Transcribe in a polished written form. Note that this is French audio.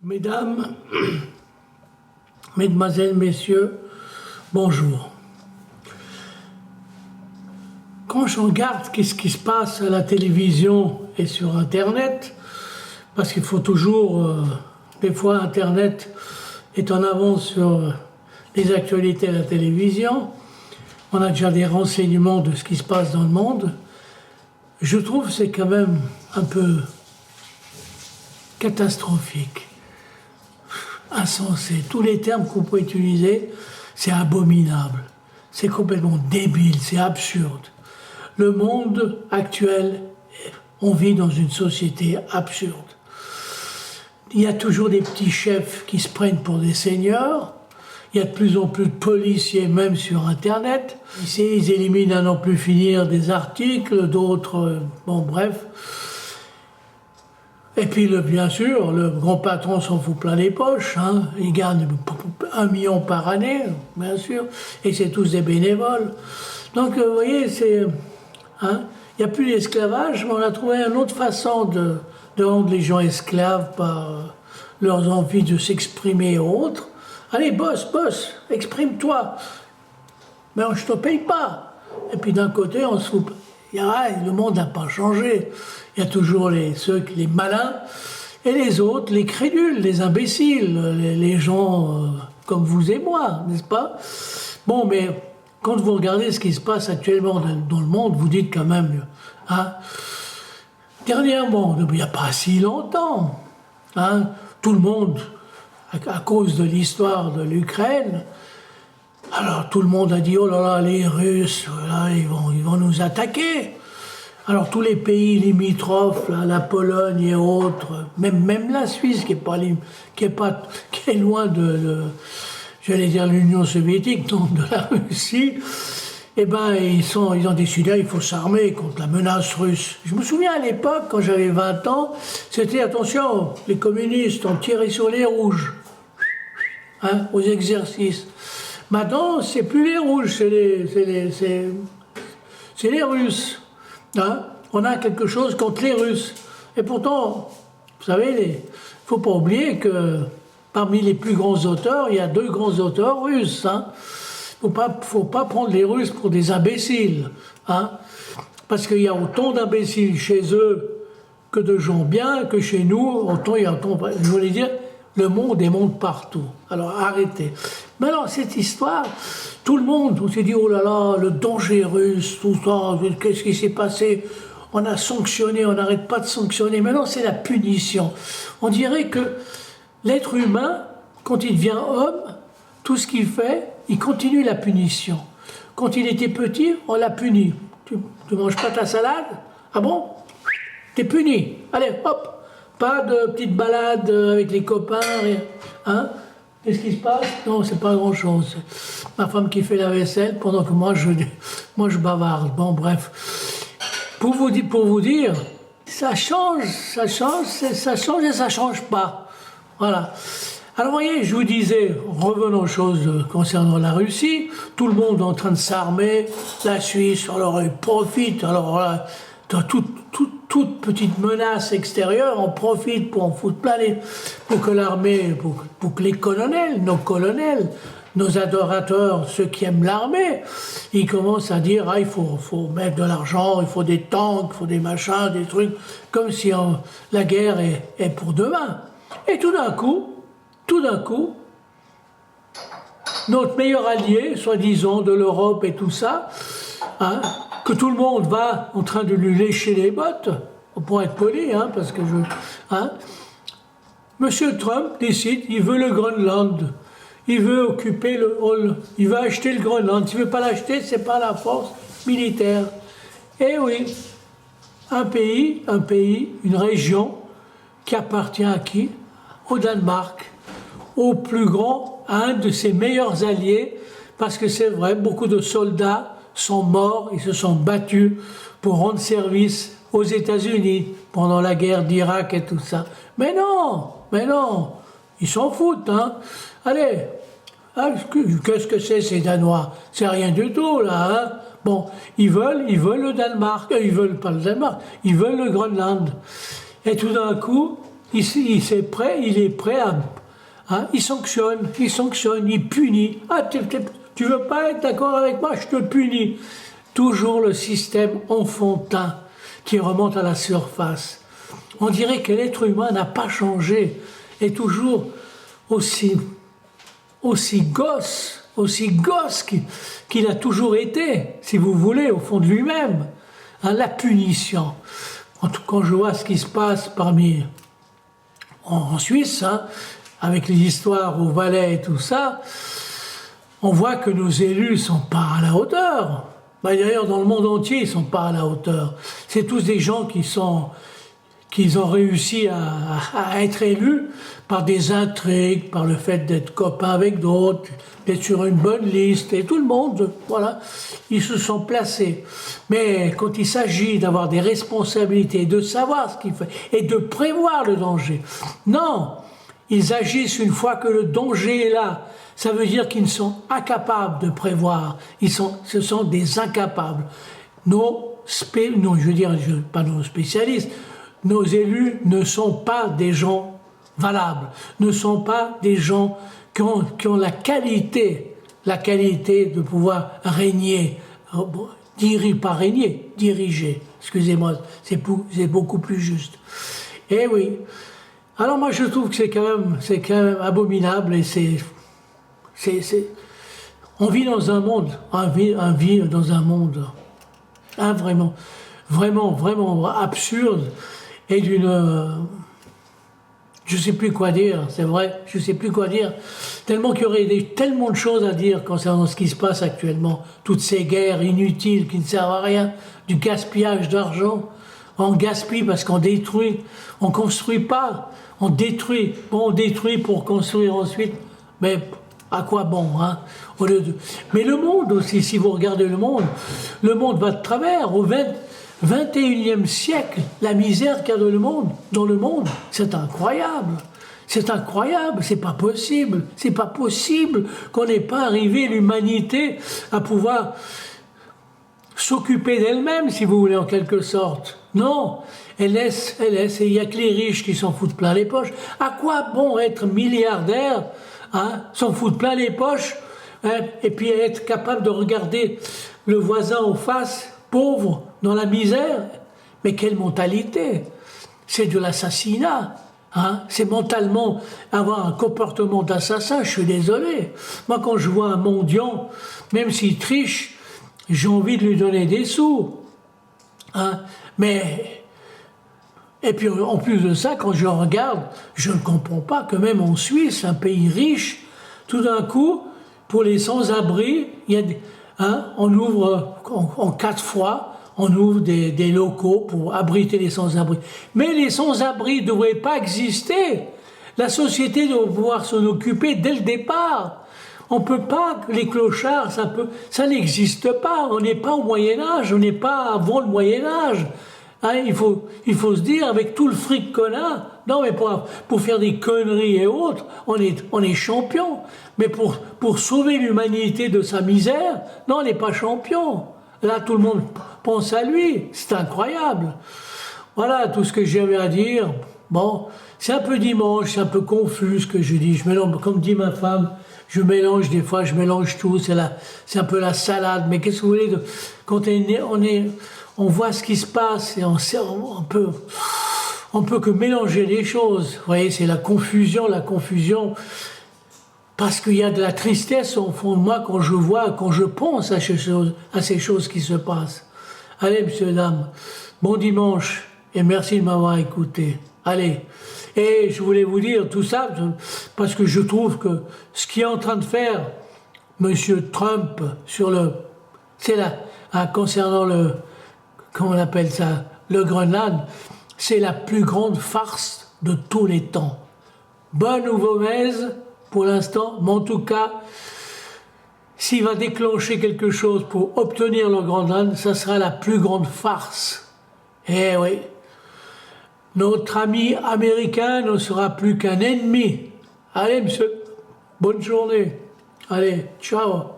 Mesdames, Mesdemoiselles, Messieurs, bonjour. Quand je regarde ce qui se passe à la télévision et sur Internet, parce qu'il faut toujours, des fois Internet est en avance sur les actualités de la télévision, on a déjà des renseignements de ce qui se passe dans le monde, je trouve que c'est quand même un peu catastrophique, insensé. Tous les termes qu'on peut utiliser, c'est abominable, c'est complètement débile, c'est absurde. Le monde actuel, on vit dans une société absurde. Il y a toujours des petits chefs qui se prennent pour des seigneurs. Il y a de plus en plus de policiers, même sur Internet. Ici, ils éliminent à n'en plus finir des articles, d'autres... bon, bref. Et puis, bien sûr, le grand patron s'en fout plein les poches. Hein. Il gagne 1 million par année, bien sûr. Et c'est tous des bénévoles. Donc, vous voyez, c'est... Hein, il n'y a plus d'esclavage, mais on a trouvé une autre façon de rendre les gens esclaves par leurs envies de s'exprimer et autres. Allez, boss, exprime-toi. Mais je ne te paye pas. Et puis d'un côté, on se fout. Le monde n'a pas changé. Il y a toujours les malins et les autres, les crédules, les imbéciles, les gens comme vous et moi, n'est-ce pas? Bon, mais quand vous regardez ce qui se passe actuellement dans le monde, vous dites quand même, hein, dernièrement, il n'y a pas si longtemps, hein, tout le monde, à cause de l'histoire de l'Ukraine, alors tout le monde a dit, oh là là, les Russes, là, ils vont nous attaquer. Alors tous les pays limitrophes, là, la Pologne et autres, même la Suisse qui est loin de j'allais dire l'Union soviétique, donc de la Russie, eh ben ils ont décidé qu'il faut s'armer contre la menace russe. Je me souviens à l'époque, quand j'avais 20 ans, c'était attention, les communistes ont tiré sur les rouges, hein, aux exercices. Maintenant, c'est plus les rouges, c'est les Russes. Hein. On a quelque chose contre les Russes. Et pourtant, vous savez, il ne faut pas oublier que parmi les plus grands auteurs, il y a 2 grands auteurs russes. Hein. Faut pas prendre les Russes pour des imbéciles. Hein. Parce qu'il y a autant d'imbéciles chez eux que de gens bien, que chez nous, je voulais dire, le monde est monde partout. Alors arrêtez. Maintenant, cette histoire, tout le monde, on s'est dit, oh là là, le danger russe, tout ça, qu'est-ce qui s'est passé? On a sanctionné, on n'arrête pas de sanctionner. Maintenant, c'est la punition. On dirait que l'être humain, quand il devient homme, tout ce qu'il fait, il continue la punition. Quand il était petit, on l'a puni. Tu manges pas ta salade? Ah bon? T'es puni. Allez, hop! Pas de petite balade avec les copains, hein? Qu'est-ce qui se passe? Non, c'est pas grand-chose. Ma femme qui fait la vaisselle pendant que moi je bavarde. Bon, bref. Pour vous dire, ça change et ça change pas. Voilà. Alors, vous voyez, je vous disais, revenons aux choses concernant la Russie. Tout le monde est en train de s'armer. La Suisse, alors, ils profitent. Alors là, dans toute petite menace extérieure, on profite pour en foutre plein pour que l'armée, pour que les colonels, nos colonels, nos adorateurs, ceux qui aiment l'armée, ils commencent à dire, il faut mettre de l'argent, il faut des tanks, il faut des machins, des trucs, comme si la guerre est pour demain. Et tout d'un coup, notre meilleur allié, soi-disant, de l'Europe et tout ça, hein, que tout le monde va en train de lui lécher les bottes, pour être poli, hein, parce que Monsieur Trump décide, il veut le Groenland, il veut occuper il veut acheter le Groenland. S'il ne veut pas l'acheter, c'est pas la force militaire. Eh oui, un pays, une région qui appartient à qui? Au Danemark, au plus grand, à un de ses meilleurs alliés, parce que c'est vrai, beaucoup de soldats sont morts, ils se sont battus pour rendre service aux États-Unis pendant la guerre d'Irak et tout ça. Mais non, ils s'en foutent, hein. Allez, qu'est-ce que c'est ces Danois? C'est rien du tout, là, hein. Bon, ils veulent le Danemark, ils veulent pas le Danemark, ils veulent le Groenland. Et tout d'un coup, il est prêt à... Hein, il sanctionne, il punit. Ah, tu veux pas être d'accord avec moi, je te punis. Toujours le système enfantin qui remonte à la surface. On dirait que l'être humain n'a pas changé, est toujours aussi gosse qu'il a toujours été, si vous voulez, au fond de lui-même. Hein, la punition. Quand je vois ce qui se passe en Suisse, hein, avec les histoires au Valais et tout ça, on voit que nos élus ne sont pas à la hauteur. D'ailleurs, dans le monde entier, ils ne sont pas à la hauteur. C'est tous des gens qu'ils ont réussi à être élus par des intrigues, par le fait d'être copains avec d'autres, d'être sur une bonne liste, et tout le monde, voilà, ils se sont placés. Mais quand il s'agit d'avoir des responsabilités, de savoir ce qu'il fait, et de prévoir le danger, non, ils agissent une fois que le danger est là. Ça veut dire qu'ils sont incapables de prévoir. Ce sont des incapables. Pas nos spécialistes, nos élus ne sont pas des gens valables, ne sont pas des gens qui ont la qualité de pouvoir régner, pas régner, diriger. Excusez-moi, c'est beaucoup plus juste. Eh oui. Alors moi je trouve que c'est quand même abominable et on vit dans un monde, dans un monde vraiment absurde et je sais plus quoi dire, c'est vrai, je sais plus quoi dire, tellement qu'il y aurait tellement de choses à dire concernant ce qui se passe actuellement, toutes ces guerres inutiles qui ne servent à rien, du gaspillage d'argent, on gaspille parce qu'on détruit, on construit pas, on détruit, on détruit pour construire ensuite, mais à quoi bon, hein? Mais le monde aussi, si vous regardez le monde va de travers. Au 21e siècle, la misère qu'il y a dans le monde, c'est incroyable. C'est incroyable, c'est pas possible. C'est pas possible qu'on n'ait pas arrivé, l'humanité, à pouvoir s'occuper d'elle-même, si vous voulez, en quelque sorte. Non, elle laisse, et il n'y a que les riches qui s'en foutent plein les poches. À quoi bon être milliardaire, hein, s'en foutre plein les poches, hein, et puis être capable de regarder le voisin en face, pauvre, dans la misère? Mais quelle mentalité! C'est de l'assassinat. Hein, c'est mentalement avoir un comportement d'assassin, je suis désolé. Moi, quand je vois un mendiant, même s'il triche, j'ai envie de lui donner des sous. Hein, mais, et puis en plus de ça, quand je regarde, je ne comprends pas que même en Suisse, un pays riche, tout d'un coup, pour les sans-abri, on ouvre en 4 fois, on ouvre des locaux pour abriter les sans-abri. Mais les sans-abri ne devraient pas exister. La société doit pouvoir s'en occuper dès le départ. On ne peut pas, les clochards, ça n'existe pas. On n'est pas au Moyen-Âge, on n'est pas avant le Moyen-Âge. Hein, il faut se dire, avec tout le fric qu'on a, non mais pour faire des conneries et autres, on est champion. Mais pour sauver l'humanité de sa misère, non, on n'est pas champion. Là, tout le monde pense à lui. C'est incroyable. Voilà tout ce que j'avais à dire. Bon, c'est un peu dimanche, c'est un peu confus ce que je dis. Je mélange, comme dit ma femme, je mélange tout. C'est un peu la salade. Mais qu'est-ce que vous voulez quand on voit ce qui se passe et on peut que mélanger les choses. Vous voyez, c'est la confusion. Parce qu'il y a de la tristesse au fond de moi quand je pense à ces choses qui se passent. Allez, messieurs, dames, bon dimanche et merci de m'avoir écouté. Allez. Et je voulais vous dire tout ça parce que je trouve que ce qu'il est en train de faire Monsieur Trump concernant comment on appelle ça, le Groenland, c'est la plus grande farce de tous les temps. Bonne ou mauvaise pour l'instant, mais en tout cas, s'il va déclencher quelque chose pour obtenir le Groenland, ça sera la plus grande farce. Eh oui, notre ami américain ne sera plus qu'un ennemi. Allez, monsieur, bonne journée. Allez, ciao.